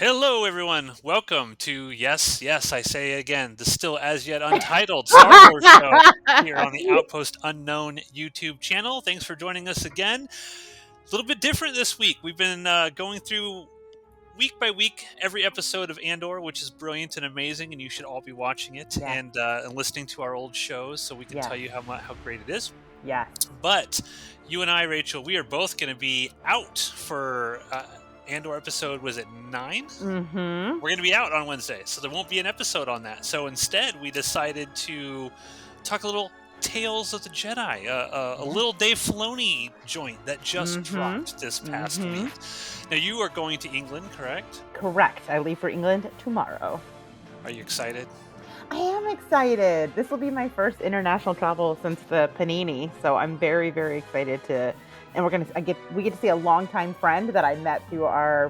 Hello, everyone. Welcome to yes, I say again, the still as yet untitled Star Wars show here on the Outpost Unknown YouTube channel. Thanks for joining us again. A little bit different this week. We've been going through week by week every episode of Andor, which is brilliant and amazing, and you should all be watching it Yes. and listening to our old shows so we can Yes. tell you how great it is. Yes. But you and I, Rachel, we are both going to be out for Andor episode, was it 9? Mm-hmm. We're going to be out on Wednesday, so there won't be an episode on that. So instead, we decided to talk a little Tales of the Jedi, a little Dave Filoni joint that just dropped this past week. Now, you are going to England, correct? Correct. I leave for England tomorrow. Are you excited? I am excited. This will be my first international travel since the Panini, so I'm very, very excited to. And we get to see a longtime friend that I met through our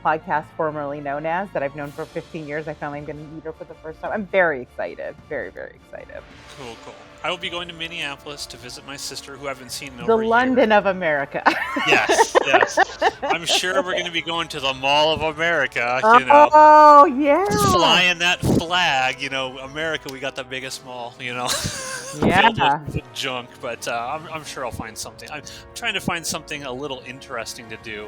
podcast formerly known as, that I've known for 15 years. I finally am going to meet her for the first time. I'm very excited. Very, very excited. Cool. I will be going to Minneapolis to visit my sister, who I haven't seen in over The a year. London of America. Yes. I'm sure we're going to be going to the Mall of America, Oh, yeah. flying that flag, America, we got the biggest mall, Yeah. filled with junk, but I'm sure I'll find something. I'm trying to find something a little interesting to do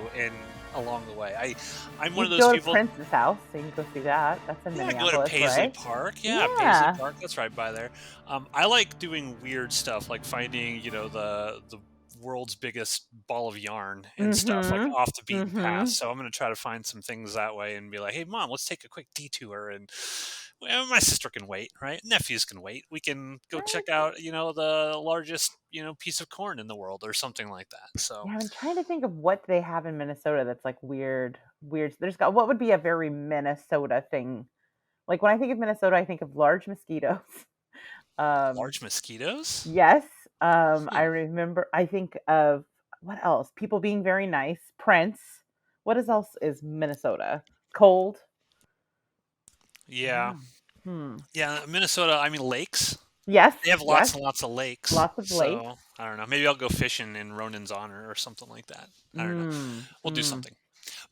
along the way. I'm one of those people. Go to Prince's house, so you can go see that. That's in Minneapolis, go to Paisley right? Park. Paisley Park. That's right by there. I like doing weird stuff, like finding, the world's biggest ball of yarn and stuff, like off the beaten path. So I'm going to try to find some things that way and be like, hey, Mom, let's take a quick detour. And my sister can wait, right? Nephews can wait. We can go check out, the largest, piece of corn in the world or something like that. So yeah, I'm trying to think of what they have in Minnesota that's like weird. What would be a very Minnesota thing? Like when I think of Minnesota, I think of large mosquitoes. Large mosquitoes? Yes. I think of what else? People being very nice. Prince. What else is Minnesota? Cold. Yeah. Yeah, Minnesota, I mean lakes. Yes. They have lots and lots of lakes. Lots of lakes. So, I don't know. Maybe I'll go fishing in Ronan's honor or something like that. I don't know. We'll do something.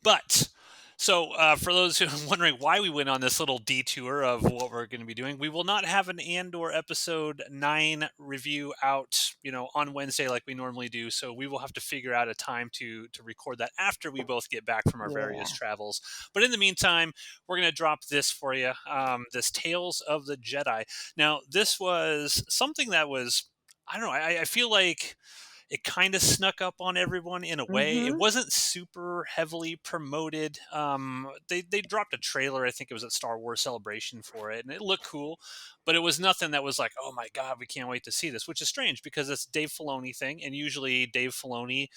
But, so for those who are wondering why we went on this little detour of what we're going to be doing, we will not have an Andor episode 9 review out, on Wednesday like we normally do. So we will have to figure out a time to record that after we both get back from our various travels. But in the meantime, we're going to drop this for you, this Tales of the Jedi. Now, this was something that was, I don't know, I feel like it kind of snuck up on everyone in a way. It wasn't super heavily promoted. They dropped a trailer. I think it was at Star Wars Celebration for it, and it looked cool, but it was nothing that was like, oh my God, we can't wait to see this, which is strange because it's a Dave Filoni thing. And usually Dave Filoni,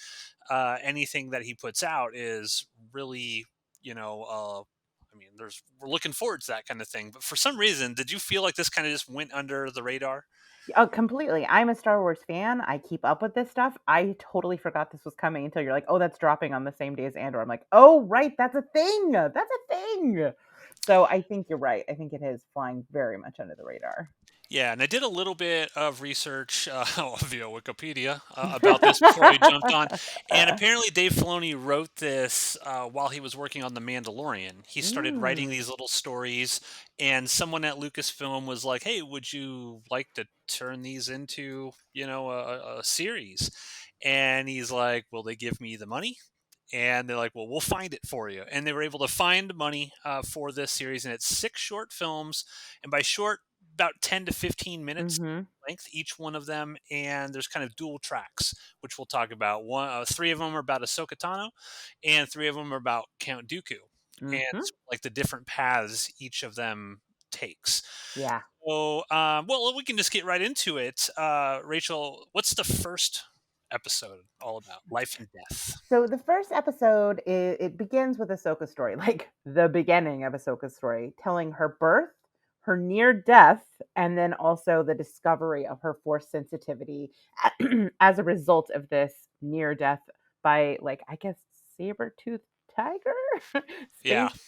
anything that he puts out is really, we're looking forward to that kind of thing. But for some reason, did you feel like this kind of just went under the radar? Oh, completely. I'm a Star Wars fan. I keep up with this stuff. I totally forgot this was coming until you're like, oh, that's dropping on the same day as Andor. I'm like, oh, right. That's a thing. So I think you're right. I think it is flying very much under the radar. Yeah, and I did a little bit of research via Wikipedia about this before we jumped on. And apparently Dave Filoni wrote this while he was working on The Mandalorian. He started writing these little stories, and someone at Lucasfilm was like, hey, would you like to turn these into, a series? And he's like, will they give me the money? And they're like, well, we'll find it for you. And they were able to find money for this series, and it's 6 short films. And by short, about 10 to 15 minutes length, each one of them. And there's kind of dual tracks, which we'll talk about. 3 of them are about Ahsoka Tano, and 3 of them are about Count Dooku. And like the different paths each of them takes. Yeah. So, we can just get right into it. Rachel, what's the first episode all about? Life and death. So the first episode, it begins with Ahsoka's story, like the beginning of Ahsoka's story, telling her birth, her near death, and then also the discovery of her force sensitivity as a result of this near death by, like, I guess, saber-toothed tiger?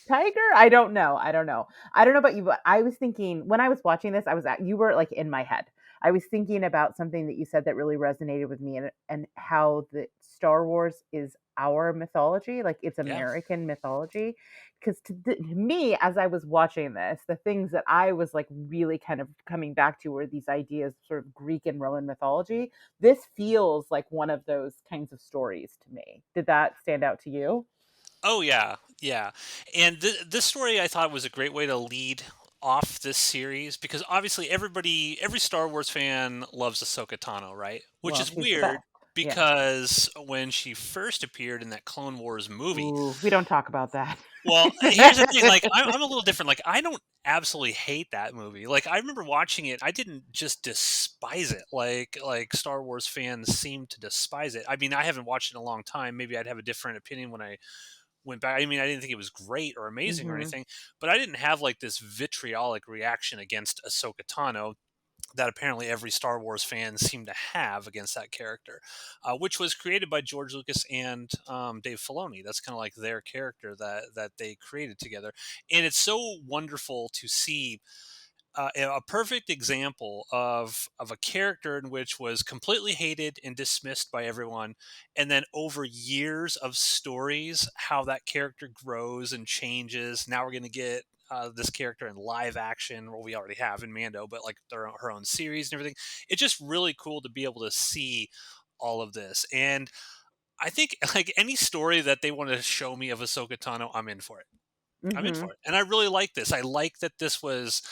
Tiger? I don't know about you, but I was thinking when I was watching this, you were like in my head. I was thinking about something that you said that really resonated with me, and how the Star Wars is our mythology, like it's Yeah. American mythology. Because to me, as I was watching this, the things that I was like really kind of coming back to were these ideas, sort of Greek and Roman mythology. This feels like one of those kinds of stories to me. Did that stand out to you? Oh yeah, yeah. And this story I thought was a great way to lead off this series because obviously every Star Wars fan loves Ahsoka Tano, right? Which Well, is she's the weird best. Yeah. because when she first appeared in that Clone Wars movie, Ooh, we don't talk about that. well, here's the thing, like I'm a little different. Like I don't absolutely hate that movie. Like I remember watching it, I didn't just despise it like Star Wars fans seem to despise it. I mean, I haven't watched it in a long time. Maybe I'd have a different opinion when I went back. I mean, I didn't think it was great or amazing or Hmm. anything, but I didn't have like this vitriolic reaction against Ahsoka Tano that apparently every Star Wars fan seemed to have against that character, which was created by George Lucas and Dave Filoni. That's kind of like their character that they created together, and it's so wonderful to see a perfect example of a character in which was completely hated and dismissed by everyone, and then over years of stories, how that character grows and changes. Now we're going to get this character in live action, well, we already have in Mando, but like her own series and everything. It's just really cool to be able to see all of this, and I think like any story that they want to show me of Ahsoka Tano, I'm in for it. I'm in Hmm. for it, and I really like this. I like that this was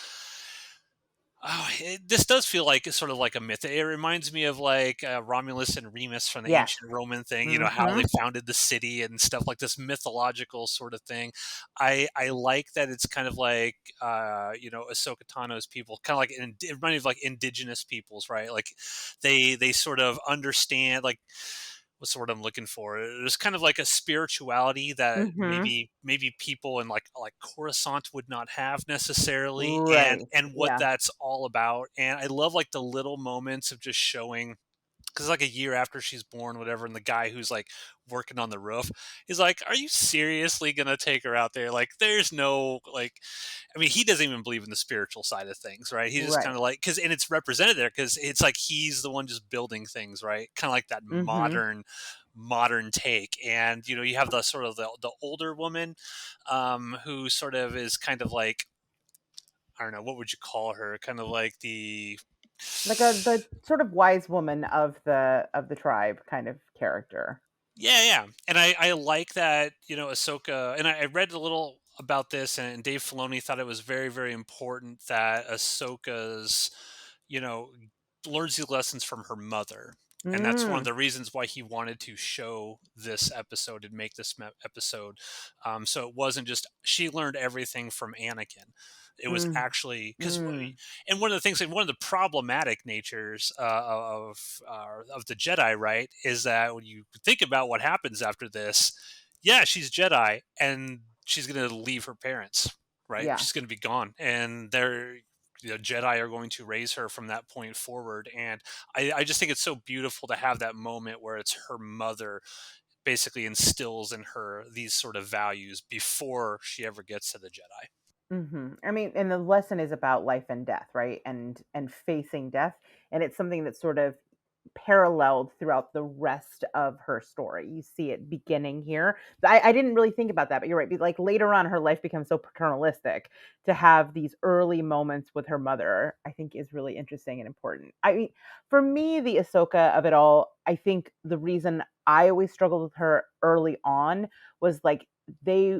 this does feel like it's sort of like a myth. It reminds me of like Romulus and Remus from the Yes. ancient Roman thing. You know how Hmm. they founded the city and stuff like this mythological sort of thing. I like that it's kind of like Ahsoka Tano's people, kind of like it reminds me of like indigenous peoples, right? Like they sort of understand like what's the word I'm looking for? There's kind of like a spirituality that Hmm. maybe people in like Coruscant would not have necessarily, and Right. what Yeah. that's all about. And I love like the little moments of just showing because like a year after she's born, whatever, and the guy who's like working on the roof is like, "Are you seriously gonna take her out there?" Like, there's no like, I mean, he doesn't even believe in the spiritual side of things, right? He's just kind Right. of like, because and it's represented there because it's like he's the one just building things, right? Kind of like that Hmm. modern take, and you have the sort of the older woman, who sort of is kind of like I don't know what would you call her, kind of like the Like the sort of wise woman of the tribe kind of character. Yeah, yeah, and I like that Ahsoka, and I read a little about this, and Dave Filoni thought it was very very important that Ahsoka's you know learns these lessons from her mother, and that's one of Mm. the reasons why he wanted to show this episode and make this episode, so it wasn't just she learned everything from Anakin. It was Mm. actually because Mm. and one of the things and one of the problematic natures of the Jedi, right, is that when you think about what happens after this, yeah, she's Jedi and she's going to leave her parents, right? Yeah. She's going to be gone, and Jedi are going to raise her from that point forward. And I just think it's so beautiful to have that moment where it's her mother basically instills in her these sort of values before she ever gets to the Jedi. I mean, and the lesson is about life and death, right? And facing death, and it's something that's sort of paralleled throughout the rest of her story. You see it beginning here. I didn't really think about that, but you're right. Like later on, her life becomes so paternalistic. To have these early moments with her mother, I think is really interesting and important. I mean, for me, the Ahsoka of it all, I think the reason I always struggled with her early on was like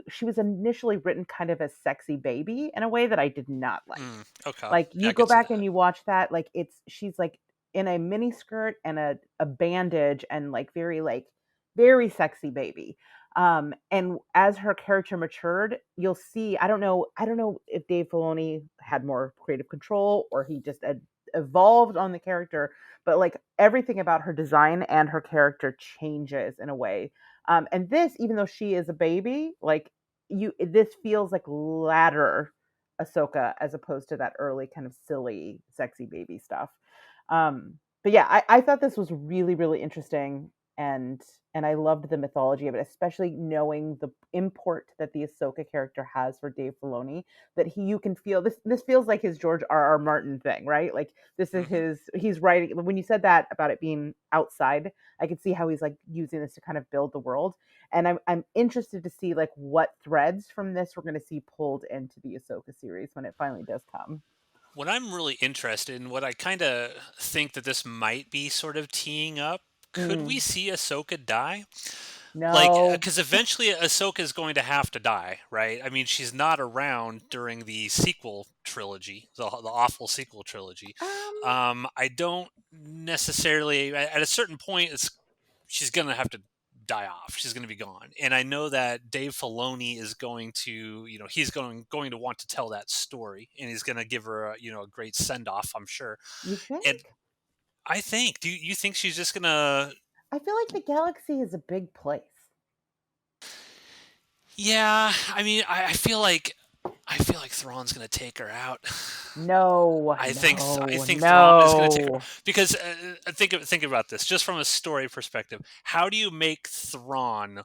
she was initially written kind of as sexy baby in a way that I did not like. Okay, Like yeah, you I go could see back and that. you watch that, like she's like in a mini skirt and a bandage and like very sexy baby. And as her character matured, you'll see, I don't know if Dave Filoni had more creative control or he just evolved on the character, but like everything about her design and her character changes in a way. And this, even though she is a baby, like this feels like latter Ahsoka as opposed to that early kind of silly, sexy baby stuff. But yeah, I thought this was really, really interesting, and I loved the mythology of it, especially knowing the import that the Ahsoka character has for Dave Filoni. That you can feel this. This feels like his George R. R. Martin thing, right? Like this is Hmm. he's writing. When you said that about it being outside, I could see how he's like using this to kind of build the world. And I'm interested to see like what threads from this we're going to see pulled into the Ahsoka series when it finally does come. What I'm really interested in, what I kind of think that this might be sort of teeing up, could we Mm, see Ahsoka die? Like, no. because eventually Ahsoka is going to have to die, right? I mean, she's not around during the sequel trilogy, the awful sequel trilogy. Um, I don't necessarily, at a certain point, she's going to have to die off. She's going to be gone. And I know that Dave Filoni is going to, he's going to want to tell that story, and he's going to give her a great send off, I'm sure. you And think? I think, do you think she's just going to? I feel like the galaxy is a big place. Yeah, I mean, I feel like Thrawn's gonna take her out. No, I think I no, think Thrawn is gonna take her no. because think about this just from a story perspective. How do you make Thrawn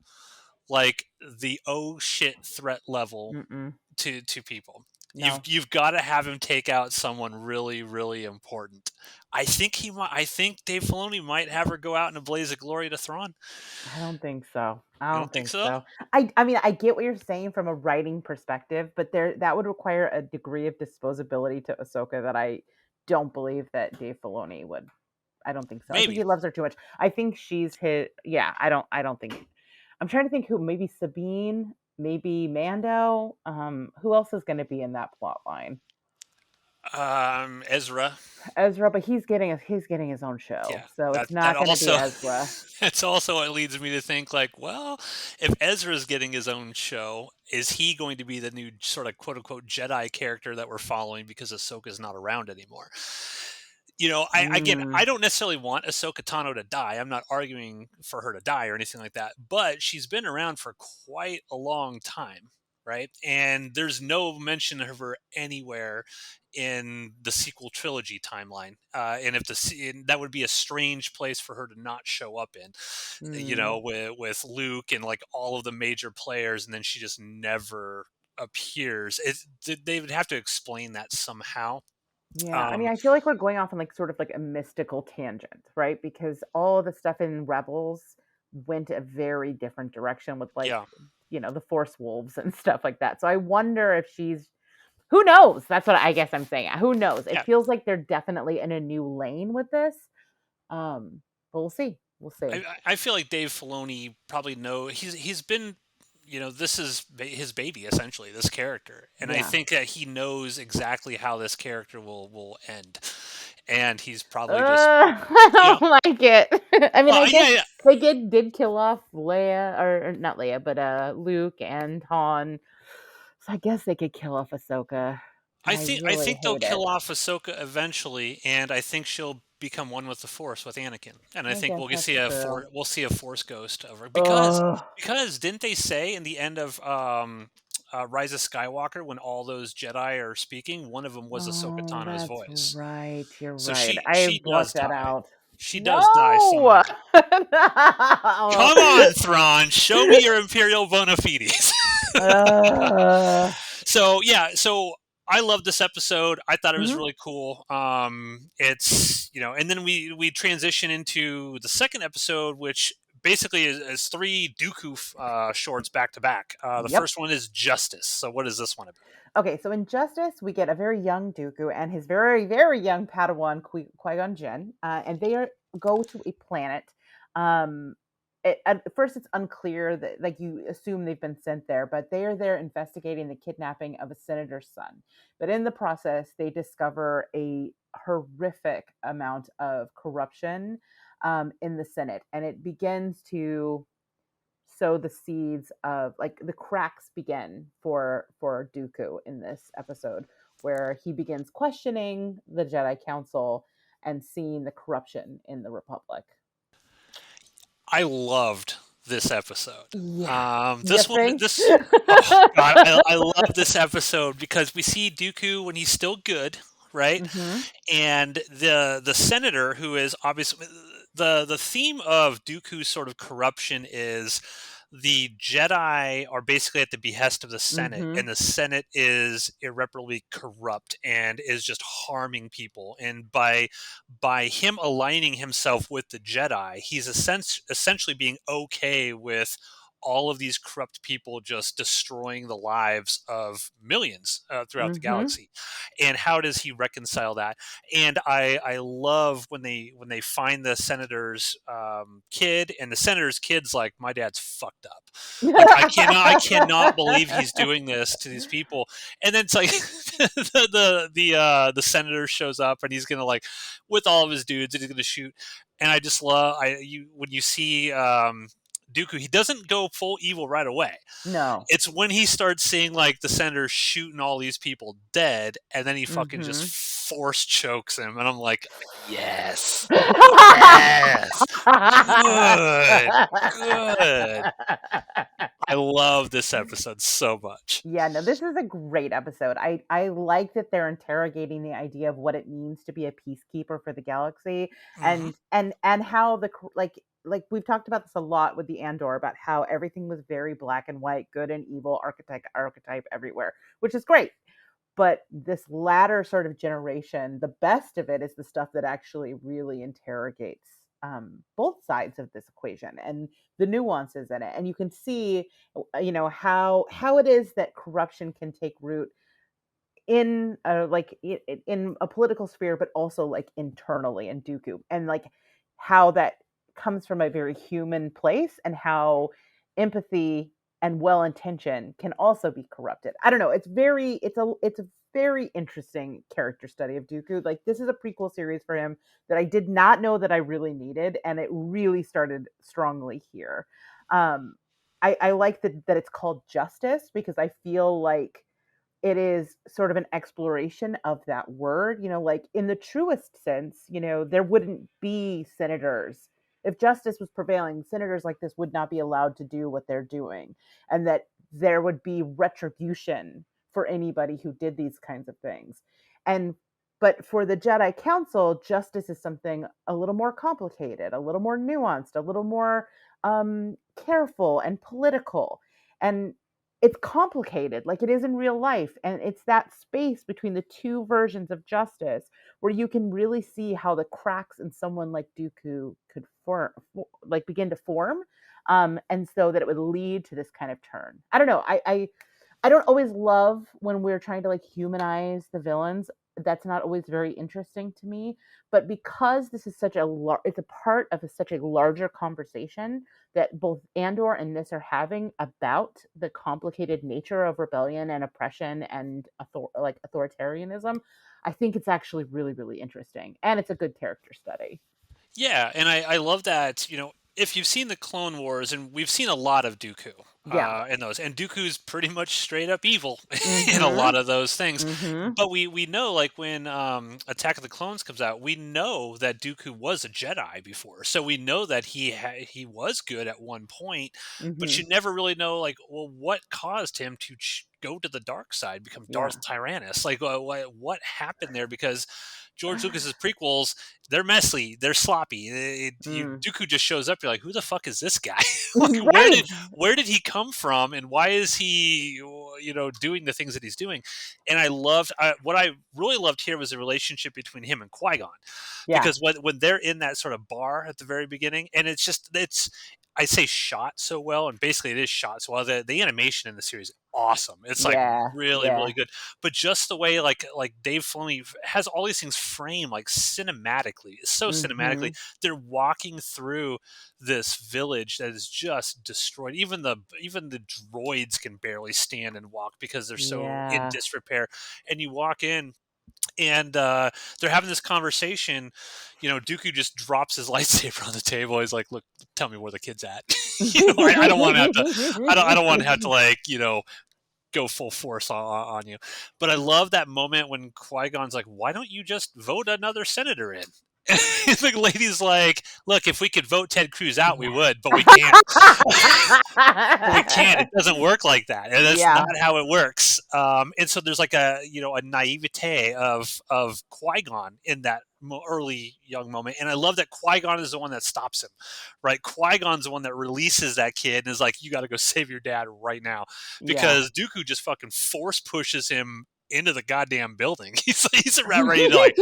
like the oh shit threat level Mm-mm, to people? no. You've got to have him take out someone really really important. I think he might. I think Dave Filoni might have her go out in a blaze of glory to Thrawn. I don't think so. I You don't don't think think so? so. I mean, I get what you're saying from a writing perspective, but that would require a degree of disposability to Ahsoka that I don't believe that Dave Filoni would. I don't think so. I think he Maybe. loves her too much. I think she's his. Yeah, I don't think. I'm trying to think who. Maybe Sabine. Maybe Mando. Who else is going to be in that plot line? Ezra. Ezra, but he's getting his own show, Yeah, so that it's that not going to be also Ezra. that's also what leads me to think like, well, if Ezra's getting his own show, is he going to be the new sort of quote unquote Jedi character that we're following because Ahsoka's not around anymore? Again, Mm, I don't necessarily want Ahsoka Tano to die. I'm not arguing for her to die or anything like that, but she's been around for quite a long time, right? And there's no mention of her anywhere in the sequel trilogy timeline. And that would be a strange place for her to not show up in, mm. with Luke and like all of the major players, and then she just never appears. They would have to explain that somehow. Yeah, I mean, Um, I feel like we're going off on like sort of like a mystical tangent, right? Because all of the stuff in Rebels went a very different direction with like, yeah, the Force Wolves and stuff like that. So I wonder if she's who knows? That's what I guess I'm saying. Who knows? It yeah. feels like they're definitely in a new lane with this. But we'll see. We'll see. I feel like Dave Filoni probably he's been, this is his baby essentially, this character, and I Yeah. think that he knows exactly how this character will end, and he's probably just I you know don't like it. I mean, I guess yeah, yeah. they did kill off Leia, or not Leia, but Luke and Han. So I guess they could kill off Ahsoka, but I I think I really think they'll hate it. kill off Ahsoka eventually, and I think she'll become one with the Force with Anakin, and I I think guess we'll that's see true. we'll see a Force ghost of her Ugh. because didn't they say in the end of Rise of Skywalker when all those Jedi are speaking, one of them was Ahsoka Oh, Tano's that's voice, right. You're so right. I she does blocked that die. out. She does die No. somehow. No. Come on, Thrawn, show me your Imperial bona fides. uh, So yeah, so I love this episode. I thought it was mhm. really cool. It's and then we transition into the second episode, which basically is three Dooku shorts back to back. The Yep. first one is Justice. So what is this one about? Okay, so in Justice, we get a very young Dooku and his very, very young Padawan Qui-Gon Jinn, and go to a planet. Um, at first, it's unclear that, like, you assume they've been sent there, but they are there investigating the kidnapping of a senator's son. But in the process, they discover a horrific amount of corruption in the Senate, and it begins to sow the seeds of like the cracks begin for Dooku in this episode where he begins questioning the Jedi Council and seeing the corruption in the Republic. I loved this episode. Yeah. You This one, think? oh god, I love this episode because we see Dooku when he's still good, right? Mhm. And the senator who is obviously the theme of Dooku's sort of corruption is the Jedi are basically at the behest of the Senate, Mhm. and the Senate is irreparably corrupt and is just harming people. And by him aligning himself with the Jedi, he's essentially being okay with all of these corrupt people just destroying the lives of millions throughout the Mhm. galaxy. And how does he reconcile that? And I love when they find the senator's kid, and the senator's kid's like, my dad's fucked up. Like, I cannot believe he's doing this to these people. And then it's like the senator shows up, and he's gonna, like, with all of his dudes, and he's gonna shoot. And I just love, when you see Dooku, he doesn't go full evil right away. No. It's when he starts seeing, like, the senator shooting all these people dead, and then he fucking just Mhm. force chokes him, and I'm like, yes, yes, good, good. I love this episode so much. Yeah, no, this is a great episode. I like that they're interrogating the idea of what it means to be a peacekeeper for the galaxy, Hmm. and how like we've talked about this a lot with the Andor about how everything was very black and white, good and evil, archetype everywhere, which is great. But this latter sort of generation, the best of it is the stuff that actually really interrogates both sides of this equation and the nuances in it. And you can see, how it is that corruption can take root in in a political sphere, but also like internally in Dooku, and like how that comes from a very human place, and how empathy and well intention can also be corrupted. I don't know. It's a very interesting character study of Dooku. Like, this is a prequel series for him that I did not know that I really needed, and it really started strongly here. Um, I like that it's called Justice, because I feel like it is sort of an exploration of that word, like in the truest sense, there wouldn't be senators. If justice was prevailing, senators like this would not be allowed to do what they're doing, and that there would be retribution for anybody who did these kinds of things. And but for the Jedi Council, justice is something a little more complicated, a little more nuanced, a little more careful and political. And it's complicated like it is in real life, and it's that space between the two versions of justice where you can really see how the cracks in someone like Dooku could begin to form, and so that it would lead to this kind of turn. I don't know. I don't always love when we're trying to like humanize the villains. That's not always very interesting to me. But because this is it's a part of such a larger conversation that both Andor and this are having about the complicated nature of rebellion and oppression and authoritarianism, I think it's actually really, really interesting, and it's a good character study. Yeah, and I love that, if you've seen the Clone Wars, and we've seen a lot of Dooku Yeah. in those, and Dooku's pretty much straight up evil in a Mhm. lot of those things. Mhm. But we know, like, when Attack of the Clones comes out, we know that Dooku was a Jedi before, so we know that he was good at one point, but Mhm. you never really know, like, well, what caused him to go to the dark side, become Yeah. Darth Tyrannus? Like, what happened there? Because George Lucas's prequels, they're messy, they're sloppy. Mm. Dooku just shows up. You're like, who the fuck is this guy? Like, Right. where did he come from, and why is he, doing the things that he's doing? And what I really loved here was the relationship between him and Qui Gon, Yeah. because when they're in that sort of bar at the very beginning, and it's I say shot so well, and basically it is shot so well. The animation in the series is awesome. It's like Yeah. really, Yeah. really good. But just the way, like Dave Filoni has all these things framed like cinematically, so cinematically. Mhm. They're walking through this village that is just destroyed. Even the droids can barely stand and walk because they're so in Yeah. disrepair. And you walk in, and they're having this conversation. Dooku just drops his lightsaber on the table. He's like, "Look, tell me where the kid's at." I don't want to have to. I don't want to have to, like, go full force on you. But I love that moment when Qui Gon's like, "Why don't you just vote another senator in?" And the lady's like, "Look, if we could vote Ted Cruz out, we Yeah. would, but we can't. We can't. It doesn't work like that, and that's not Yeah. how it works." And so there's like a naivete of Qui Gon in that early young moment, and I love that Qui Gon is the one that stops him. Right, Qui Gon's the one that releases that kid and is like, "You got to go save your dad right now," Yeah. because Dooku just fucking force pushes him into the goddamn building. He's about ready to like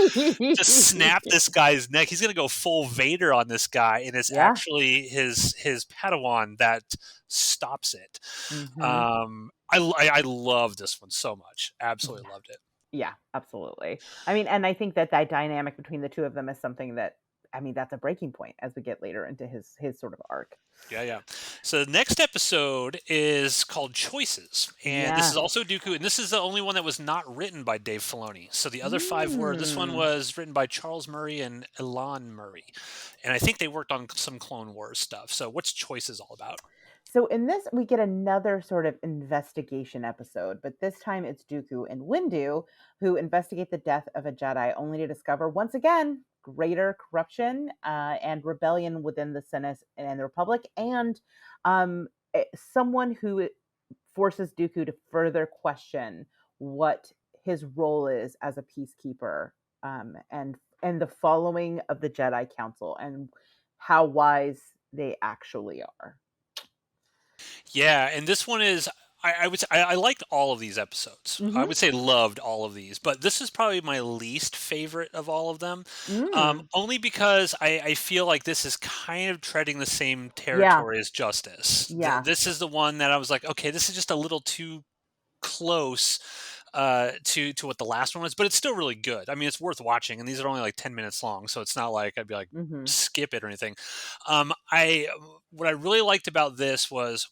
just snap this guy's neck. He's gonna go full Vader on this guy, and it's Yeah. actually his Padawan that stops it. Hmm. I love this one so much. Absolutely loved it. Yeah, absolutely. I mean, and I think that that dynamic between the two of them is something that, I mean, that's a breaking point as we get later into his sort of arc. Yeah, yeah. So the next episode is called Choices, and this is Yes. also Dooku, and this is the only one that was not written by Dave Filoni. So the other five were. This one Mm. was written by Charles Murray and Elan Murray, and I think they worked on some Clone Wars stuff. So what's Choices all about? So in this, we get another sort of investigation episode, but this time it's Dooku and Windu who investigate the death of a Jedi, only to discover once again greater corruption and rebellion within the Senate and the Republic, and someone who forces Dooku to further question what his role is as a peacekeeper, and the following of the Jedi Council and how wise they actually are. Yeah, and this one is. I would say I liked all of these episodes. I Hmm. would say loved all of these, but this is probably my least favorite of all of them. Mm. Only because I feel like this is kind of treading the same Yeah, territory as Justice. yeah, This is the one that I was like, okay, this is just a little too close to what the last one was, but it's still really good. I mean, it's worth watching, and these are only like 10 minutes long, so it's not like I'd be like mhm. skip it or anything. I What I really liked about this was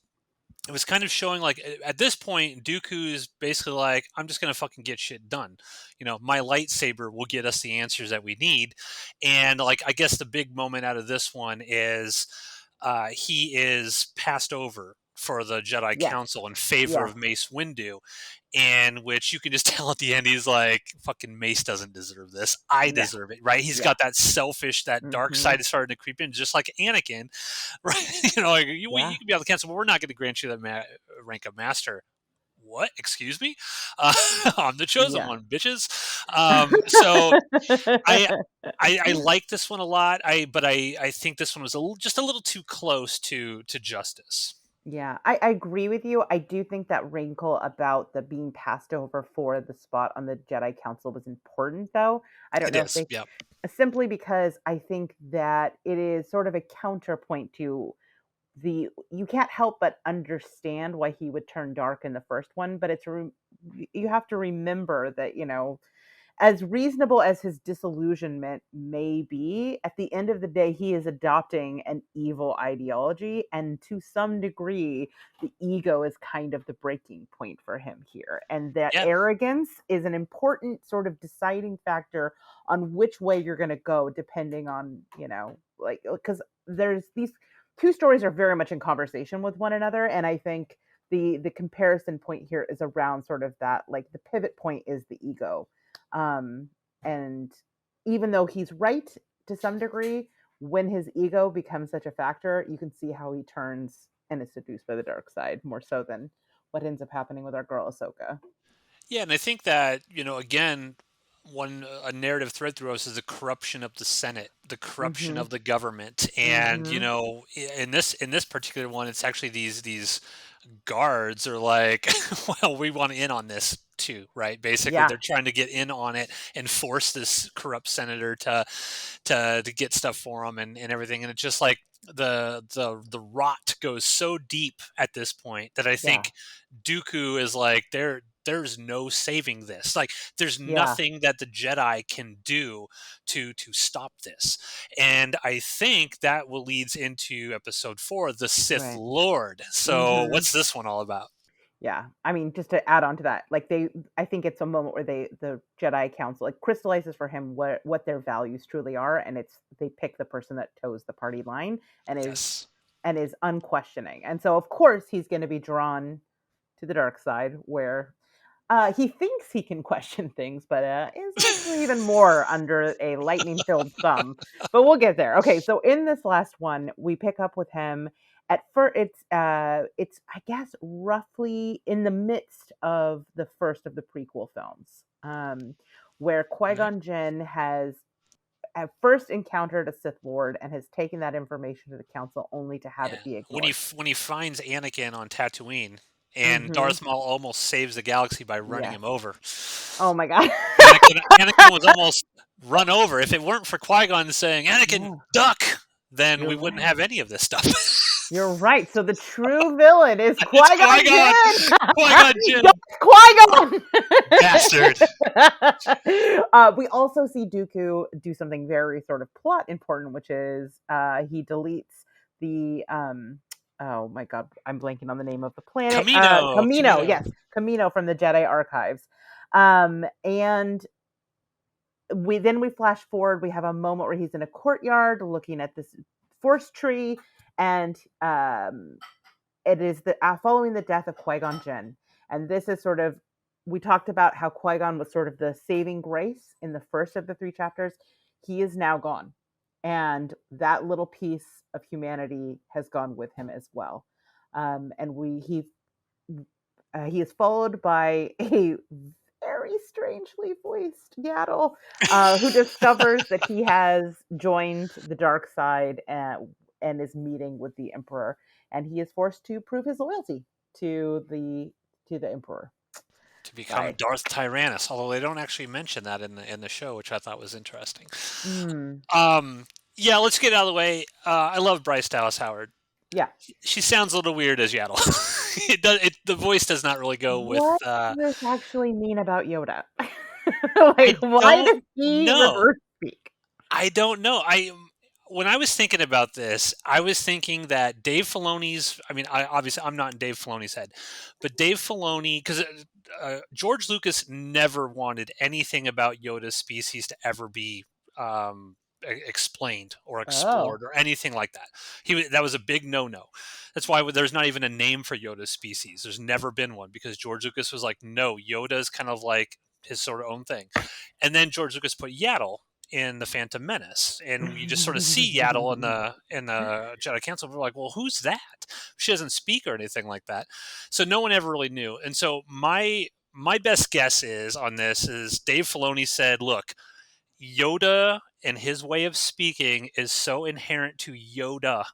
it was kind of showing like at this point Dooku's basically like I'm just going to fucking get shit done. My lightsaber will get us the answers that we need. And like I guess the big moment out of this one is he is passed over for the Jedi Yes, Council in favor yeah, of Mace Windu, and which you can just tell at the end he's like, "Fucking Mace doesn't deserve this. I yeah, deserve it." Right? He's yeah, got that selfish, that dark mhm, side is starting to creep in, just like Anakin. Right? Like you yeah, can be on the council, but we're not going to grant you the rank of master. What? Excuse me? I'm the chosen yeah. one, bitches. So I, I like this one a lot. I think this one was just a little too close to Justice. Yeah, I agree with you. I do think that wrinkle about the being passed over for the spot on the Jedi Council was important, though. I don't It know if is. they Yeah. simply because I think that it is sort of a counterpoint to the you can't help but understand why he would turn dark in the first one, but you have to remember that, as reasonable as his disillusionment may be, at the end of the day, he is adopting an evil ideology. And to some degree, the ego is kind of the breaking point for him here. And that Yeah. arrogance is an important sort of deciding factor on which way you're going to go, depending on, like, because there's these two stories are very much in conversation with one another. And I think the comparison point here is around sort of that, like, the pivot point is the ego, um, and even though he's right to some degree, when his ego becomes such a factor, you can see how he turns and is seduced by the dark side more so than what ends up happening with our girl Ahsoka. Yeah, and I think that again, one a narrative thread through us is the corruption of the Senate, the corruption Mm-hmm. of the government, and Mm-hmm. in this particular one, it's actually these guards are like, well, we want in on this too, right? Basically, Yeah. they're trying to get in on it and force this corrupt senator to get stuff for them and everything. And it's just like the rot goes so deep at this point that I Yeah. think Dooku is like there's no saving this. Like there's Yeah. nothing that the Jedi can do to stop this. And I think that will leads into episode 4, the Sith Right. Lord. So Mm-hmm. what's this one all about? Yeah. I mean, just to add on to that, like, I think it's a moment where the Jedi Council, like, crystallizes for him what their values truly are, and it's they pick the person that toes the party line and Yes. is unquestioning. And so of course he's going to be drawn to the dark side where he thinks he can question things, but is actually even more under a lightning filled thumb. But we'll get there. Okay, so in this last one, we pick up with him. At first, it's I guess roughly in the midst of the first of the prequel films, where Qui Right. Gon Jinn has at first encountered a Sith Lord and has taken that information to the Council only to have Yeah. it be When he ignored. when he finds Anakin on Tatooine and Hmm. Darth Maul almost saves the galaxy by running Yes. him over. Oh my god. Anakin was almost run over. If it weren't for Qui-Gon saying, Anakin, Yeah, duck, then you're we wouldn't right. have any of this stuff. You're right. So the true villain is It's Qui-Gon Qui-Gon! Jinn. Qui-Gon Jinn! Yes, Qui-Gon. Bastard! We also see Dooku do something very sort of plot important, which is he deletes the oh my god, I'm blanking on the name of the planet. Camino! Camino, Camino. yes, Camino from the Jedi archives. And we flash forward. We have a moment where he's in a courtyard looking at this forest tree, and it is following the death of Qui-Gon Jinn. And this is sort of, we talked about how Qui-Gon was sort of the saving grace in the first of the 3 chapters. He is now gone, and that little piece of humanity has gone with him as well. And he is followed by a very strangely voiced Yaddle, who discovers that he has joined the dark side and is meeting with the Emperor, and he is forced to prove his loyalty to the Emperor. To become Right. Darth Tyrannus, although they don't actually mention that in the show, which I thought was interesting. Mm. Yeah, let's get out of the way. I love Bryce Dallas Howard. Yeah. She sounds a little weird as Yaddle. The voice does not really go with. What does this actually mean about Yoda? I Like, why don't does he know. reverse speak? I don't know. When I was thinking about this, I was thinking that Dave Filoni's. I mean, obviously I'm not in Dave Filoni's head, but Dave Filoni, because George Lucas never wanted anything about Yoda's species to ever be explained or Oh. explored or anything like that. That was a big no-no. That's why there's not even a name for Yoda's species. There's never been one because George Lucas was like, no, Yoda is kind of like his sort of own thing. And then George Lucas put Yaddle in the Phantom Menace, and you just sort of see Yaddle in the Jedi Council. We're like, well, who's that? She doesn't speak or anything like that, so no one ever really knew. And so my best guess is on this is Dave Filoni said, look, Yoda and his way of speaking is so inherent to Yoda.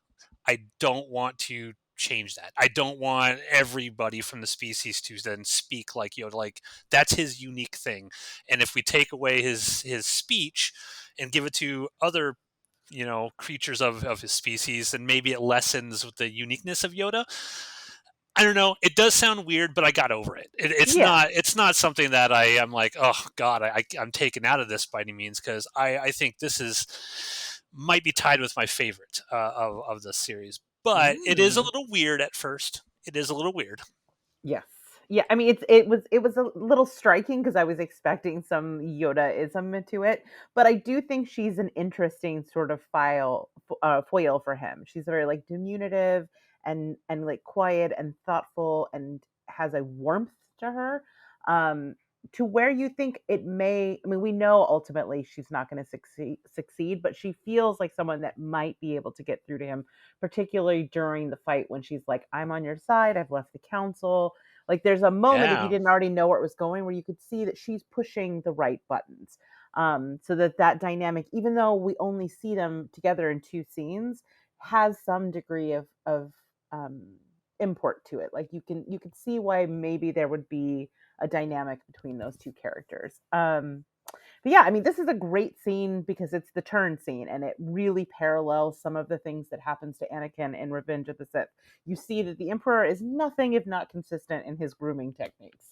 I don't want to change that. I don't want everybody from the species to then speak like Yoda. Like that's his unique thing. And if we take away his speech and give it to other creatures of his species, then maybe it lessens the uniqueness of Yoda. I don't know. It does sound weird, but I got over it. It's Yeah. not. It's not something that I am like, oh God, I'm taken out of this by any means, because I think this is might be tied with my favorite of the series. But it is a Mm. little weird at first. It is a little weird. Yes. Yeah, I mean, it was a little striking because I was expecting some Yoda-ism to it, but I do think she's an interesting sort of foil for him. She's very, like, diminutive and, like, quiet and thoughtful and has a warmth to her, to where you think it may I mean, we know ultimately she's not gonna succeed, but she feels like someone that might be able to get through to him, particularly during the fight when she's like, "I'm on your side, I've left the council." Like, there's a moment, if you Yeah. didn't already know where it was going, where you could see that she's pushing the right buttons. So that dynamic, even though we only see them together in 2 scenes, has some degree of um, import to it. Like, you could see why maybe there would be a dynamic between those 2 characters. But yeah, I mean, this is a great scene because it's the turn scene, and it really parallels some of the things that happens to Anakin in Revenge of the Sith. You see that the Emperor is nothing if not consistent in his grooming techniques.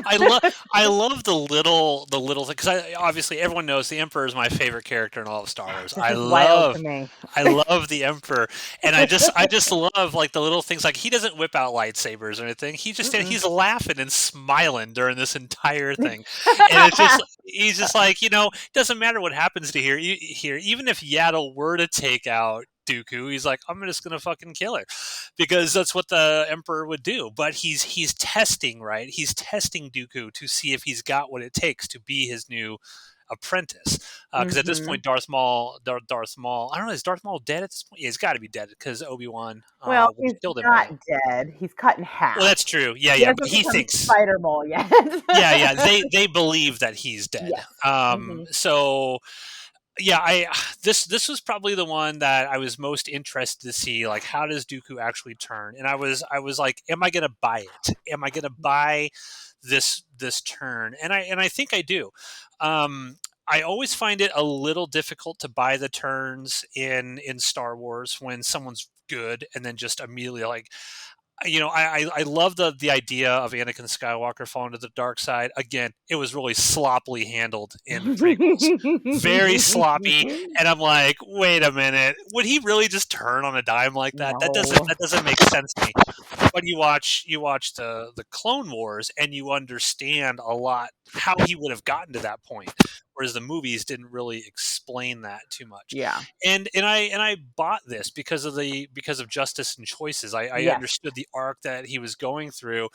I love the little thing, because obviously everyone knows the Emperor is my favorite character in all of Star Wars. This is wild to me. I love the Emperor, and I just love like the little things. Like he doesn't whip out lightsabers or anything. Mm-mm. He's laughing and smiling during this entire thing, and it's just he's just like it doesn't matter what happens to here. Even if Yaddle were to take out Dooku, he's like, I'm just gonna fucking kill her, because that's what the Emperor would do. But he's testing, right? He's testing Dooku to see if he's got what it takes to be his new apprentice. Because at this Mhm. point, Darth Maul, I don't know, is Darth Maul dead at this point? Yeah, he's got to be dead because Obi-Wan Well, would he's have killed him, not right? dead. He's cut in Well, half. that's true. Yeah, He yeah, but hasn't he become thinks. Spider Mole yet. Yeah, yeah. They believe that he's dead. Yes. Mhm. So yeah, this was probably the one that I was most interested to see. Like, how does Dooku actually turn? And I was like, am I gonna buy it? Am I gonna buy this turn, and I think I do. I always find it a little difficult to buy the turns in Star Wars when someone's good and then just immediately like, I love the idea of Anakin Skywalker falling to the dark side. Again, it was really sloppily handled in the prequels, very sloppy. And I'm like, wait a minute, would he really just turn on a dime like that? No. That doesn't make sense to me. But you watch the Clone Wars and you understand a lot how he would have gotten to that point, whereas the movies didn't really explain that too much. Yeah. And I bought this because of Justice and Choices. I Yes. understood the arc that he was going through,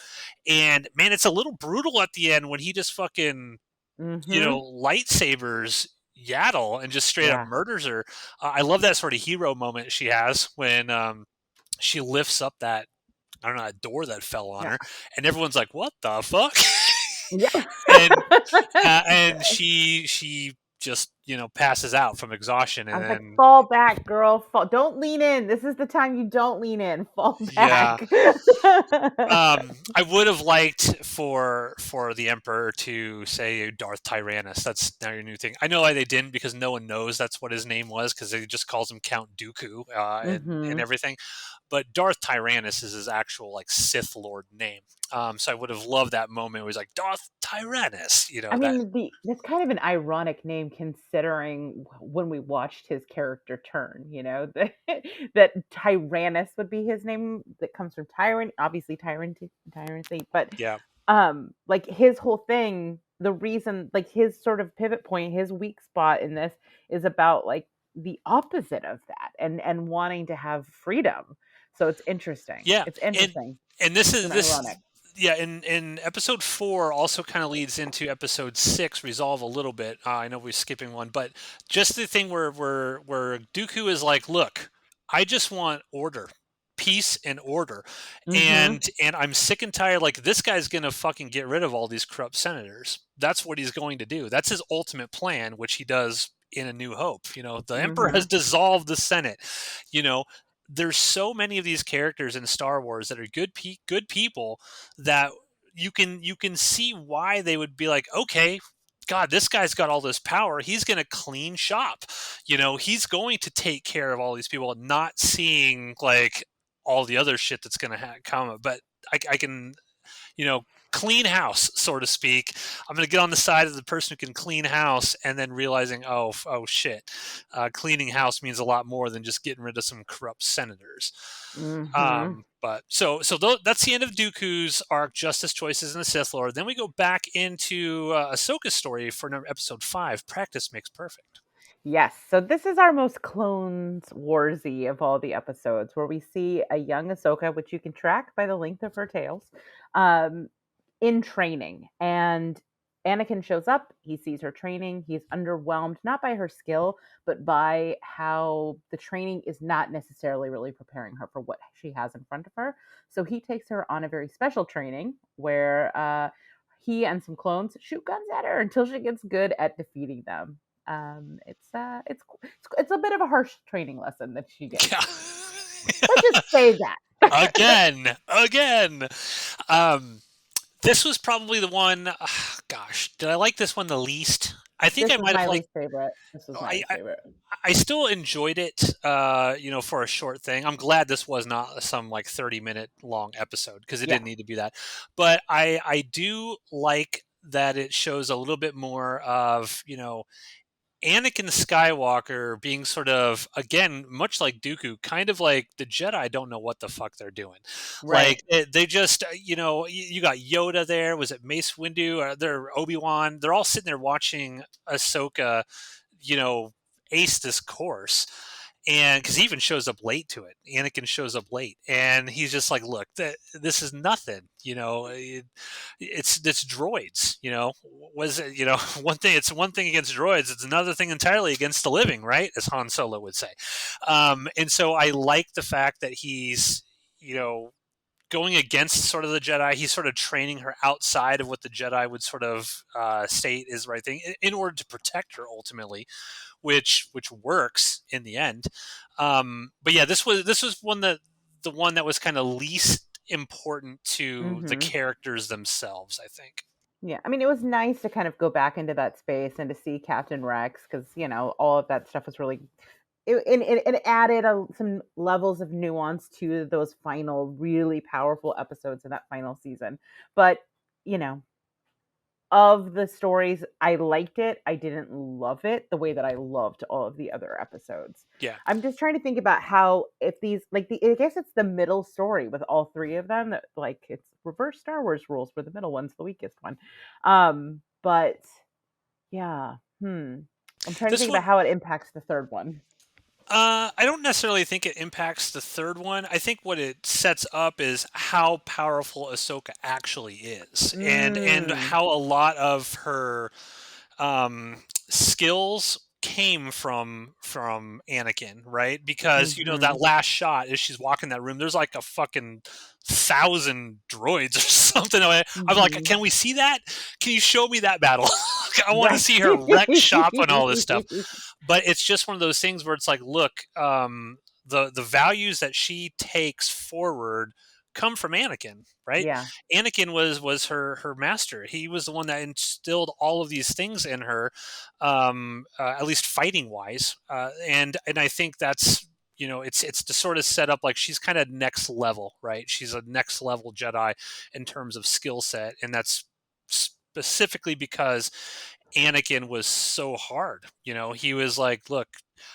and man, it's a little brutal at the end when he just fucking Mm-hmm. lightsabers Yaddle and just straight up Yeah. murders her. I love that sort of hero moment she has when she lifts up that, I don't know, a door that fell on Yeah. her, and everyone's like, "What the fuck?" Yeah. and and she just passes out from exhaustion, I and was like, then fall back, girl. Fall. Don't lean in. This is the time you don't lean in. Fall yeah. back. I would have liked for the Emperor to say Darth Tyrannus. That's now your new thing. I know why they didn't, because no one knows that's what his name was, because they just calls him Count Dooku and Hmm. everything. But Darth Tyrannus is his actual like Sith Lord name. So I would have loved that moment where he's like Darth Tyrannus. I That. mean, the that's kind of an ironic name considering when we watched his character turn, that, that Tyrannus would be his name that comes from tyrant, obviously tyranny, but Yeah. like his whole thing, the reason, like his sort of pivot point, his weak spot in this is about like the opposite of that and wanting to have freedom. So it's interesting. Yeah. It's And interesting. and this It's is an this ironic. yeah, in episode 4 also kind of leads into episode 6 resolve a little bit. I know we're skipping one, but just the thing where Dooku is like, look, I just want order, peace and order, Mhm. and I'm sick and tired. Like, this guy's gonna fucking get rid of all these corrupt senators. That's what he's going to do. That's his ultimate plan, which he does in A New Hope. The Emperor has Mhm. dissolved the Senate. You know, there's so many of these characters in Star Wars that are good people that you can see why they would be like, okay, God, this guy's got all this power. He's going to clean shop. He's going to take care of all these people, not seeing like all the other shit that's going to come. But I can, you know, clean house, so to speak. I'm going to get on the side of the person who can clean house, and then realizing, oh shit, cleaning house means a lot more than just getting rid of some corrupt senators. Mhm. But that's the end of Dooku's arc, Justice, Choices, and the Sith Lord. Then we go back into Ahsoka's story for episode 5. Practice makes perfect. Yes. So this is our most Clones Warsy of all the episodes, where we see a young Ahsoka, which you can track by the length of her tails, um, in training. And Anakin shows up. He sees her training. He's underwhelmed, not by her skill, but by how the training is not necessarily really preparing her for what she has in front of her. So he takes her on a very special training where he and some clones shoot guns at her until she gets good at defeating them. It's a bit of a harsh training lesson that she gets. Yeah. Let's just say that. Again. Um, this was probably the one. Gosh, did I like this one the least? I think This I was might have my liked. least favorite. This was my I, least I favorite. I still enjoyed it, for a short thing. I'm glad this was not some like 30-minute long episode, because it Yeah. didn't need to be that. But I do like that it shows a little bit more of, Anakin Skywalker being sort of, again, much like Dooku, kind of like the Jedi don't know what the fuck they're doing. Like, Right. they just, you got Yoda there. Was it Mace Windu? They're Obi-Wan. They're all sitting there watching Ahsoka, you know, ace this course. And because he even shows up late to it, Anakin shows up late, and he's just like, "Look, this is nothing. It's droids. Was it, one thing? It's one thing against droids. It's another thing entirely against the living, right?" As Han Solo would say. And so I like the fact that he's, going against sort of the Jedi. He's sort of training her outside of what the Jedi would sort of state is the right thing in order to protect her ultimately, which works in the end. But yeah, this was the one that was kind of least important to the Mhm. characters themselves, I think. Yeah, I mean, it was nice to kind of go back into that space and to see Captain Rex because all of that stuff was really it added some levels of nuance to those final really powerful episodes in that final season. But you know, of the stories, I liked it. I didn't love it the way that I loved all of the other episodes. Yeah. I'm just trying to think about how if these I guess it's the middle story with all three of them that like it's reverse Star Wars rules where the middle one's the weakest one. But yeah, I'm trying to This think about one, how it impacts the third one. I don't necessarily think it impacts the third one. I think what it sets up is how powerful Ahsoka actually is, and Mm. how a lot of her skills came from Anakin, right? Because that Mhm. last shot as she's walking that room, there's like a fucking 1,000 droids or something. I'm like, Mhm. can we see that? Can you show me that battle? I want to Right. see her wreck shop and all this stuff. But it's just one of those things where it's like, look, the values that she takes forward come from Anakin, right? Yeah. Anakin was her master. He was the one that instilled all of these things in her, at least fighting wise. And I think that's it's to sort of set up like she's kind of next level, right? She's a next level Jedi in terms of skill set, and that's specifically because Anakin was so hard. He was like, look,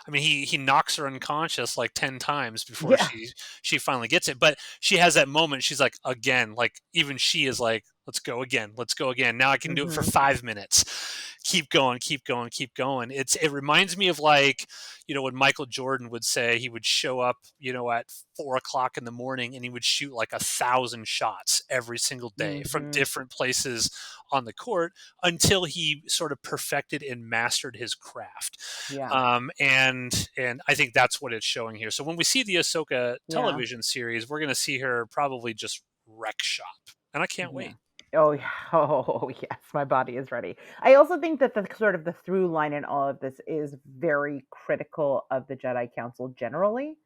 I mean, he knocks her unconscious like 10 times before Yeah. she finally gets it. But she has that moment. She's like, again, like even she is like, let's go again. Let's go again. Now I can do it for Mhm. 5 minutes. Keep going, keep going, keep going. It reminds me of like, when Michael Jordan would say he would show up, at 4 o'clock in the morning and he would shoot like 1,000 shots every single day from Mhm. different places on the court until he sort of perfected and mastered his craft. Yeah. And I think that's what it's showing here. So when we see the Ahsoka Yeah. television series, we're going to see her probably just wreck shop, and I can't Yeah. wait. Oh yeah. Oh yes, my body is ready. I also think that the sort of the through line in all of this is very critical of the Jedi Council generally.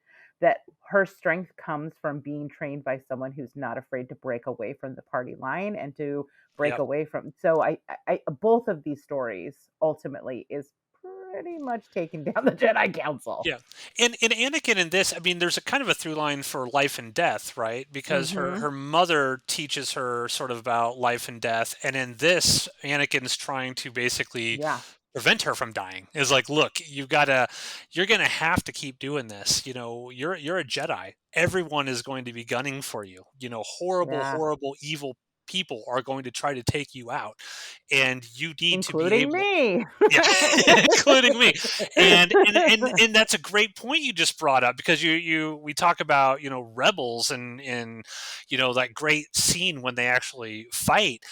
That her strength comes from being trained by someone who's not afraid to break away from the party line and to break Yep. away from. So both of these stories ultimately is pretty much taking down the Jedi Council. Yeah, and Anakin in this, I mean, there's a kind of a through line for life and death, right? Because her Mhm. her mother teaches her sort of about life and death, and in this, Anakin's trying to basically Yeah. prevent her from dying. Is like, look, you're gonna have to keep doing this. You're a Jedi. Everyone is going to be gunning for you. Horrible, Yeah. horrible, evil people are going to try to take you out, and you need to be Including able. me. Yeah, including me. And that's a great point you just brought up, because we talk about, rebels and that great scene when they actually fight.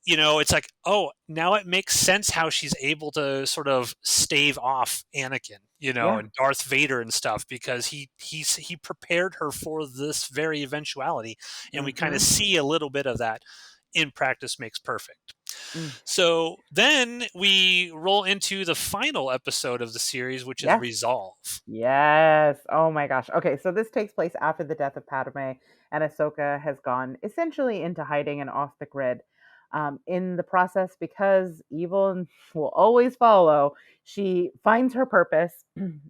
It's like, oh, now it makes sense how she's able to sort of stave off Anakin, Yeah. and Darth Vader and stuff, because he prepared her for this very eventuality, and we kind of Mhm. see a little bit of that in practice makes perfect. Mm. So then we roll into the final episode of the series, which is Yes. Resolve. Yes. Oh my gosh. Okay, so this takes place after the death of Padme, and Ahsoka has gone essentially into hiding and off the grid. In the process, because evil will always follow, she finds her purpose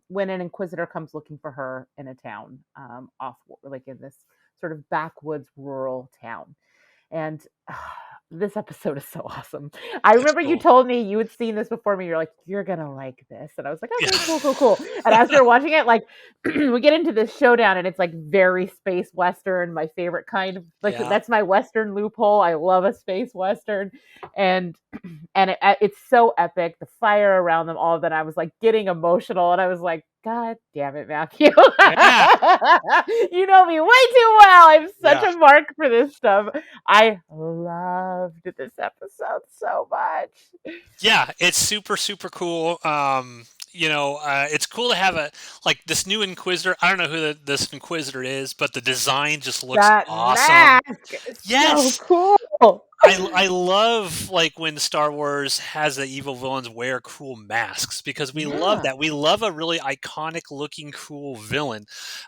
when an inquisitor comes looking for her in a town, off like in this sort of backwoods rural town. And this episode is so awesome. I It's remember you cool. told me you had seen this before me. You're like, you're gonna like this. And I was like, Yeah. okay, cool, cool, cool. And as we are watching it, like we get into this showdown and it's like very space western, my favorite kind of like Yeah. that's my western loophole. I love a space western. And it's so epic. The fire around them, all of that. I was like getting emotional, and I was like, God damn it, Matthew! Yeah. You know me way too well. I'm such Yeah. a mark for this stuff. I loved this episode so much. Yeah. It's super, super cool. It's cool to have this new Inquisitor. I don't know who this Inquisitor is, but the design just looks That awesome. mask is so Yes. cool. I love like when Star Wars has the evil villains wear cool masks because we love Yeah. that. We love a really iconic looking cool villain.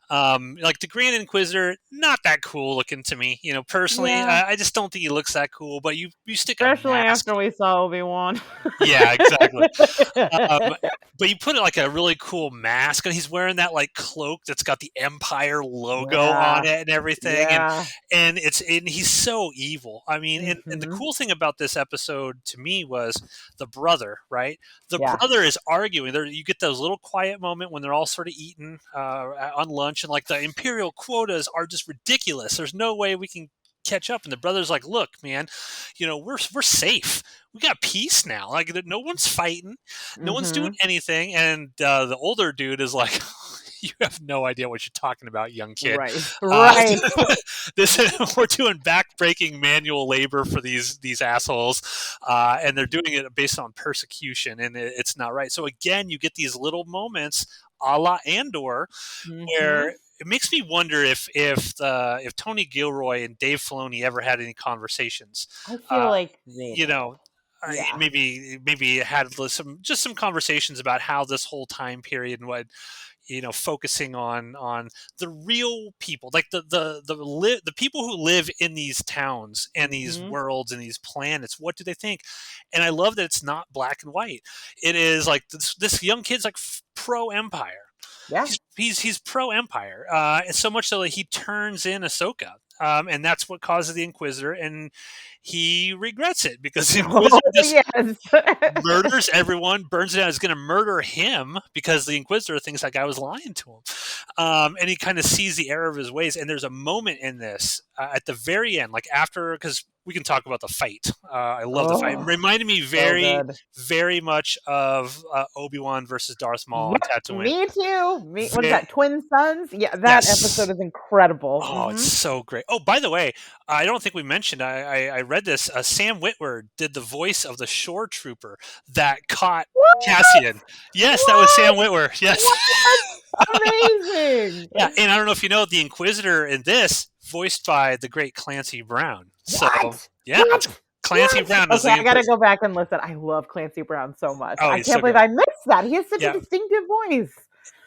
Like the Grand Inquisitor, not that cool looking to me. Personally, Yeah. I just don't think he looks that cool. But you stick a Especially mask. after we saw Obi-Wan. Yeah, exactly. Um, but you put it like a really cool mask, and he's wearing that like cloak that's got the Empire logo Yeah. on it and everything, and Yeah. and he's so evil. I mean, and the Mhm. cool thing about this episode to me was the brother, right? The Yeah. brother is arguing. There, you get those little quiet moment when they're all sort of eating on lunch, and like the Imperial quotas are just ridiculous. There's no way we can catch up. And the brother's like, "Look, man, we're safe. We got peace now. Like no one's fighting, no one's doing Mhm. anything." And the older dude is like, "You have no idea what you're talking about, young kid. Right. Uh, Right. this we're doing backbreaking manual labor for these assholes, and they're doing it based on persecution, and it's not right." So again, you get these little moments, a la Andor, where Mhm. it makes me wonder if Tony Gilroy and Dave Filoni ever had any conversations. I feel Uh, like they you did. know, Yeah. maybe had some conversations about how this whole time period and what focusing on the real people, like the people who live in these towns and these Mhm. worlds and these planets. What do they think? And I love that it's not black and white. It is like this young kid's like pro Empire. Yeah. He's pro Empire, and so much so that he turns in Ahsoka, and that's what causes the Inquisitor, and he regrets it because the Oh, Inquisitor just yes. murders everyone, burns it down, is going to murder him because the Inquisitor thinks that guy was lying to him. And he kind of sees the error of his ways. And there's a moment in this at the very end, like after, because we can talk about the fight. I love the fight. It Oh, reminded me so very, good. very much of Obi-Wan versus Darth Maul on Yep, Tatooine. me too. What is Ve- that? Twin Sons? Yeah, that episode yes. is incredible. Oh, it's Mhm. so great. Oh, by the way, I don't think we mentioned, I read this. Sam Witwer did the voice of the shore trooper that caught What? Cassian. Yes, that was Sam What? Witwer. Yes. What? Amazing. Yeah, and I don't know if you know the Inquisitor in this, voiced by the great Clancy Brown. So, What? yeah, it's What? Clancy What? Brown is Okay, the I gotta Inquisitor. go back and listen. I love Clancy Brown so much. Oh, I he's can't so believe good. I missed that. He has such a Yeah. distinctive voice.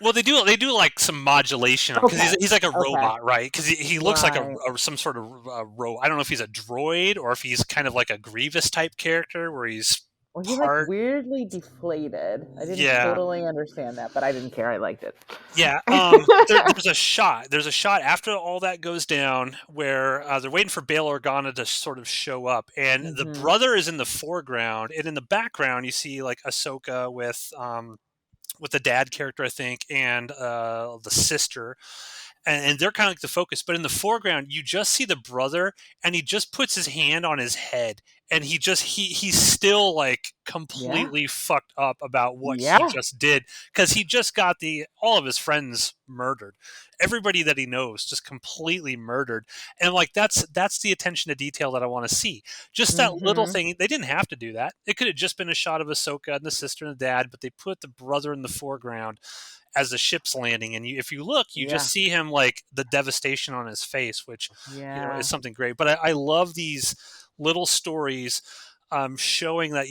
Well, they do like some modulation because Okay. he's like a Okay. robot, right? Because he looks like Right. some sort of I don't know if he's a droid or if he's kind of like a Grievous type character where he's Well, he like part. weirdly deflated. I didn't Yeah, totally understand that, but I didn't care. I liked it. yeah. There's a shot. There's a shot after all that goes down where they're waiting for Bail Organa to sort of show up, and the Mhm. brother is in the foreground, and in the background you see like Ahsoka with the dad character, I think, and the sister, and they're kind of like the focus. But in the foreground, you just see the brother, and he just puts his hand on his head, and he's still like Yeah. completely fucked up about what he Yeah. just did because he just got the all of his friends murdered, everybody that he knows just completely murdered, and like that's the attention to detail that I want to see. Just that little Mhm. thing. They didn't have to do that. It could have just been a shot of Ahsoka and the sister and the dad, but they put the brother in the foreground as the ship's landing, and if you look, you just Yeah. see him like the devastation on his face, which is Yeah. something great. But I love these little stories, showing that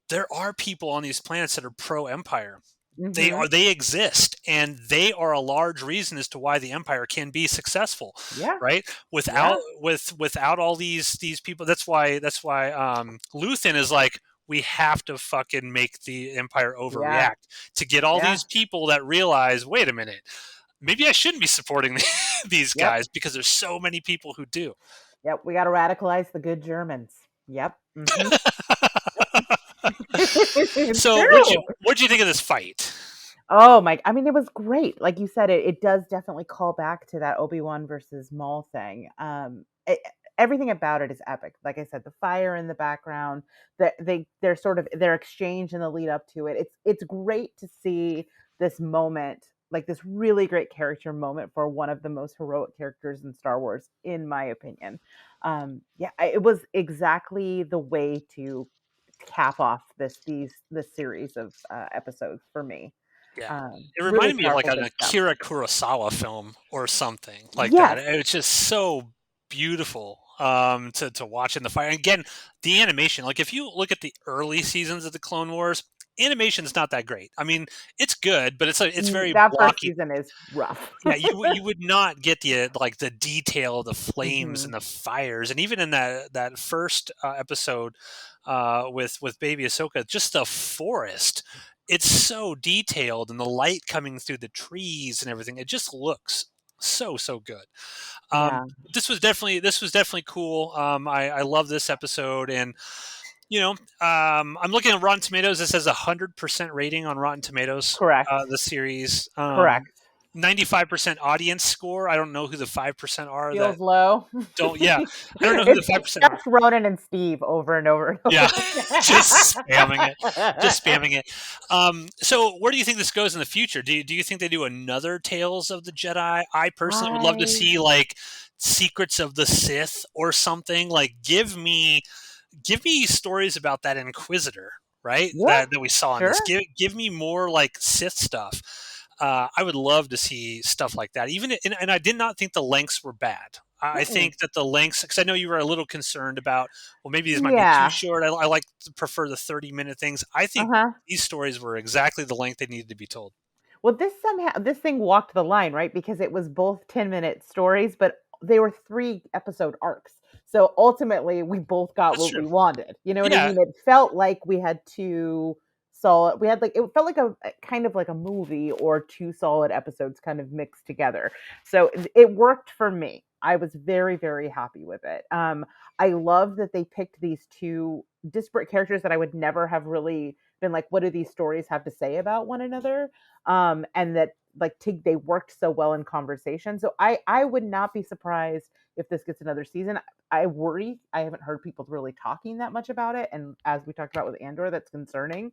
there are people on these planets that are pro Empire. Mhm. They exist, and they are a large reason as to why the Empire can be successful, Yeah. right? Yeah. Without all these people, that's why Luthen is like, we have to fucking make the Empire Yeah. overreact to get all Yeah. these people that realize, wait a minute, maybe I shouldn't be supporting these Yep. guys because there's so many people who do. Yep. We got to radicalize the good Germans. Yep. Mhm. It's So true. what'd you think of this fight? Oh my! I mean, it was great. Like you said, it does definitely call back to that Obi-Wan versus Maul thing. Everything about it is epic. Like I said, the fire in the background, their sort of their exchange in the lead up to it. It's great to see this moment, like this really great character moment for one of the most heroic characters in Star Wars, in my opinion. Yeah, it was exactly the way to cap off this series of episodes for me. Yeah. It Really reminded me of like powerful, an good stuff. Akira Kurosawa film or something like that. Yes. It's just so beautiful. to watch in the fire. And again, the animation, like if you look at the early seasons of the Clone Wars, animation's not that great. I mean, it's good, but it's very That first blocky. season is rough. Yeah, you would not get the like the detail of the flames Hmm. and the fires, and even in that first episode with Baby Ahsoka, just the forest. It's so detailed, and the light coming through the trees and everything. It just looks so good. Um, Yeah, this was definitely cool. I love this episode, and I'm looking at Rotten Tomatoes. This has 100% rating on Rotten Tomatoes. correct. The series. Correct. 95% audience score. I don't know who the 5% are that Feels low. don't. Yeah, I don't know who the It's 5% are. just Ronan and Steve over and over and Yeah, over just spamming it, just again. spamming it. So, where do you think this goes in the future? Do you think they do another Tales of the Jedi? I personally would love to I see like Secrets of the Sith or something. Like, give me stories about that Inquisitor, right? Yeah, That we saw in this. sure. Give me more like Sith stuff. I would love to see stuff like that. Even and I did not think the lengths were bad. I Mm-mm. think that the lengths, because I know you were a little concerned about, well, maybe these might be too Yeah. short. I like to prefer the 30-minute things. I think Uh-huh. these stories were exactly the length they needed to be told. Well, this thing walked the line, right? Because it was both 10-minute stories, but they were 3 episode arcs. So ultimately, we both got That's what true. we wanted. You know what I Yeah, mean? It felt like we had 2 solid we had like it felt like a kind of like a movie or 2 solid episodes kind of mixed together. So it worked for me. I was very, very happy with it. I love that they picked these 2 disparate characters that I would never have really been like, what do these stories have to say about one another? And that like they worked so well in conversation. So I would not be surprised if this gets another season. I worry. I haven't heard people really talking that much about it, and as we talked about with Andor, that's concerning.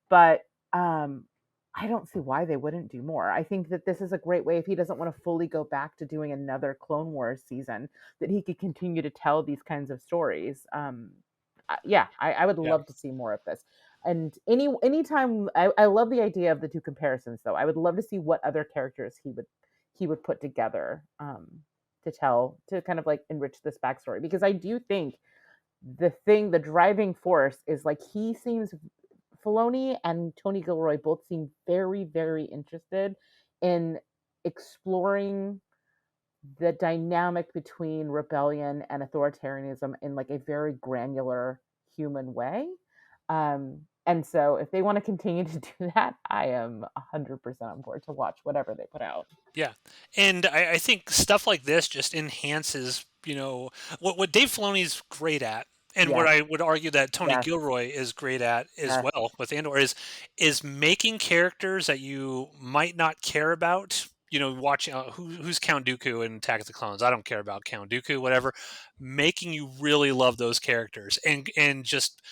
But I don't see why they wouldn't do more. I think that this is a great way if he doesn't want to fully go back to doing another Clone Wars season, that he could continue to tell these kinds of stories. Yeah, I would yeah, love to see more of this. And anytime I love the idea of the 2 comparisons though. I would love to see what other characters he would put together to tell to kind of like enrich this backstory, because I do think the driving force is like he seems Filoni and Tony Gilroy both seem very, very interested in exploring the dynamic between rebellion and authoritarianism in like a very granular human way. And so if they want to continue to do that, I am 100% on board to watch whatever they put out. yeah. And I think stuff like this just enhances, what Dave Filoni's great at, and what Yes, I would argue that Tony yes, Gilroy is great at as yes. well with Andor is making characters that you might not care about. Watching who's Count Dooku in Attack of the Clones. I don't care about Count Dooku, whatever. Making you really love those characters and just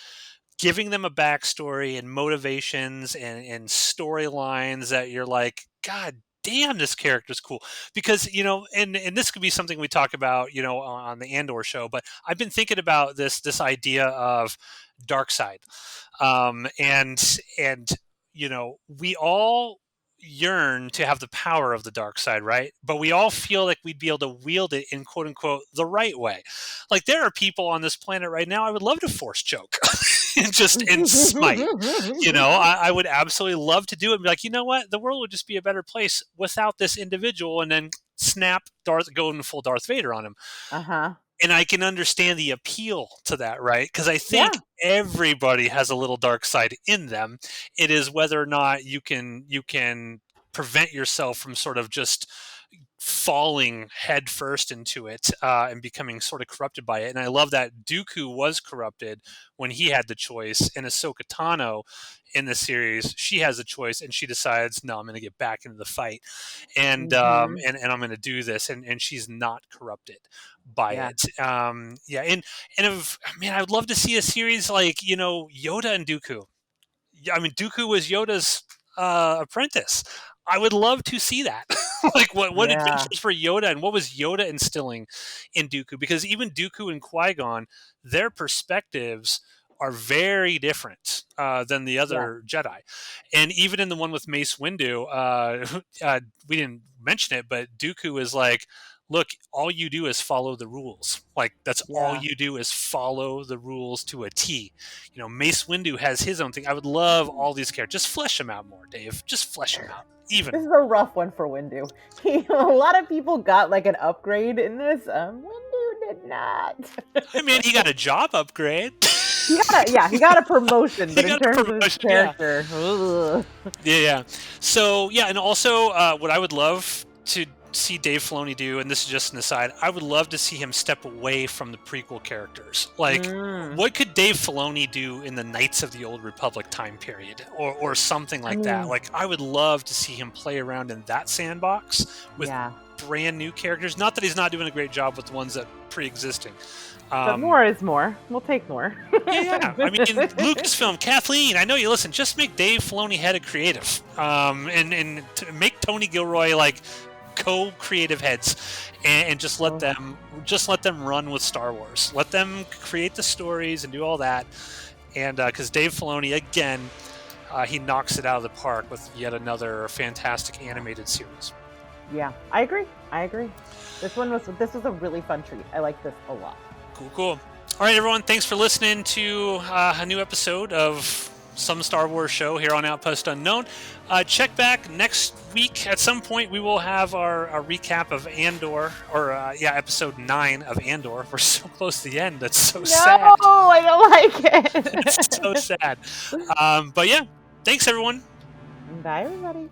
giving them a backstory and motivations and storylines that you're like, God damn, this character's cool. Because, and this could be something we talk about, on the Andor show, but I've been thinking about this idea of dark side. And we all yearn to have the power of the dark side, right? But we all feel like we'd be able to wield it in quote unquote the right way. Like there are people on this planet right now I would love to force choke and smite. I would absolutely love to do it and be like, you know what? The world would just be a better place without this individual, and then snap go in full Darth Vader on him. Uh-huh. And I can understand the appeal to that, right? Because I think Yeah. everybody has a little dark side in them. It is whether or not you can prevent yourself from sort of just falling headfirst into it and becoming sort of corrupted by it. And I love that Dooku was corrupted when he had the choice, and Ahsoka Tano in the series, she has a choice and she decides, no, I'm going to get back into the fight, and Mhm. I'm going to do this, and she's not corrupted by Yeah. it. Yeah, and man, I would love to see a series like Yoda and Dooku. Yeah, I mean, Dooku was Yoda's apprentice. I would love to see that. Like, what Yeah. adventures for Yoda, and what was Yoda instilling in Dooku? Because even Dooku and Qui Gon, their perspectives are very different than the Yeah. other Jedi. And even in the one with Mace Windu, we didn't mention it, but Dooku is like, look, all you do is follow the rules. Like, that's all Yeah. you do is follow the rules to a T. You know, Mace Windu has his own thing. I would love all these characters. Just flesh them out more, Dave. Just flesh them out even This is more. a rough one for Windu. A lot of people got like an upgrade in this. Windu did not. I mean, he got a job upgrade. He got a promotion, but in got a terms of his promotion, yeah. character, ugh. Yeah. So, yeah, and also what I would love to see Dave Filoni do, and this is just an aside, I would love to see him step away from the prequel characters. Like, what could Dave Filoni do in the Knights of the Old Republic time period, or something like that? Like, I would love to see him play around in that sandbox with brand new characters. Not that he's not doing a great job with the ones that pre-existing. But more is more. We'll take more. Yeah. I mean, Lucasfilm, Kathleen, I know you listen. Just make Dave Filoni head of creative, and make Tony Gilroy like co-creative heads, and just let them run with Star Wars. Let them create the stories and do all that. And because Dave Filoni, again, he knocks it out of the park with yet another fantastic animated series. Yeah, I agree. This was a really fun treat. I like this a lot. Cool. All right, everyone. Thanks for listening to a new episode of Some Star Wars Show here on Outpost Unknown. Check back next week. At some point, we will have our recap of Andor, or episode 9 of Andor. We're so close to the end. That's so sad. No, I don't like it. It's so sad. But yeah, thanks, everyone. Bye, everybody.